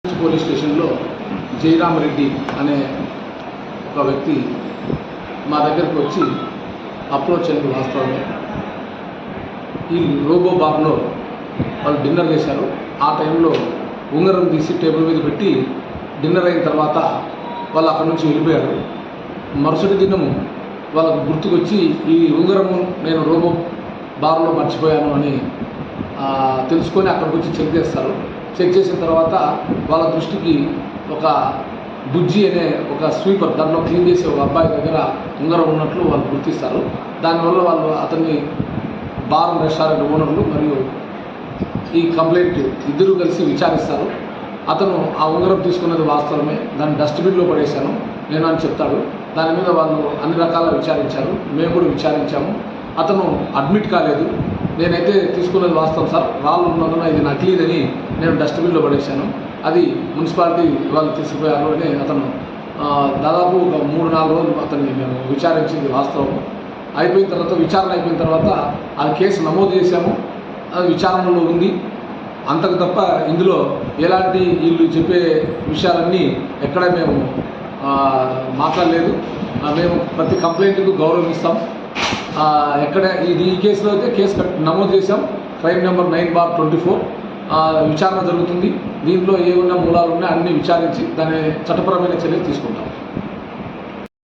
Police స్టేషన్లో జయరామ్ రెడ్డి అనే ఒక వ్యక్తి మా దగ్గరకు వచ్చి అప్రోచ్ అయినది వాస్తవమే. ఈ రోబో బార్లో వాళ్ళు డిన్నర్ చేశారు. ఆ టైంలో ఉంగరం తీసి టేబుల్ మీద పెట్టి డిన్నర్ అయిన తర్వాత వాళ్ళు అక్కడి నుంచి వెళ్ళిపోయారు. మరుసటి దినం వాళ్ళకు గుర్తుకొచ్చి ఈ ఉంగరము నేను రోబో బార్లో మర్చిపోయాను అని తెలుసుకొని అక్కడికి వచ్చి చెక్ చేస్తారు. చెక్ చేసిన తర్వాత వాళ్ళ దృష్టికి ఒక బుజ్జి అనే ఒక స్వీపర్ దాంట్లో క్లీన్ చేసే ఒక అబ్బాయి దగ్గర ఉంగరం ఉన్నట్లు వాళ్ళు గుర్తిస్తారు. దానివల్ల వాళ్ళు అతన్ని బార్ రెస్టారెంట్ ఓనర్లు మరియు ఈ కంప్లైంట్ ఇద్దరు కలిసి విచారిస్తారు. అతను ఆ ఉంగరం తీసుకున్నది వాస్తవమే, దాన్ని డస్ట్బిన్లో పడేశాను నేను అని చెప్తాడు. దాని మీద వాళ్ళు అన్ని రకాల విచారించారు, మేము కూడా విచారించాము. అతను అడ్మిట్ కాలేదు. నేనైతే తీసుకున్నది వాస్తవం సార్, రాళ్ళు ఉన్నందున ఇది నకిలీదని నేను డస్ట్బిన్లో పడేశాను, అది మున్సిపాలిటీ వాళ్ళు తీసుకుపోయారు అని అతను దాదాపు ఒక 3-4 రోజులు అతన్ని మేము విచారించింది వాస్తవం. అయిపోయిన తర్వాత విచారణ అయిపోయిన తర్వాత ఆ కేసు నమోదు చేశాము, అది విచారణలో ఉంది. అంతకు తప్ప ఇందులో ఎలాంటి వీళ్ళు చెప్పే విషయాలన్నీ ఎక్కడ మేము మాట్లాడలేదు. మేము ప్రతి కంప్లైంట్కు గౌరవిస్తాం. ఎక్కడ ఈ కేసులో అయితే కేసు నమోదు చేశాం. క్రైమ్ నెంబర్ 9/24 విచారణ జరుగుతుంది. దీంట్లో ఏమన్నా మూలాలు ఉన్నాయో అన్నీ విచారించి దాని చట్టపరమైన చర్యలు తీసుకుంటాం.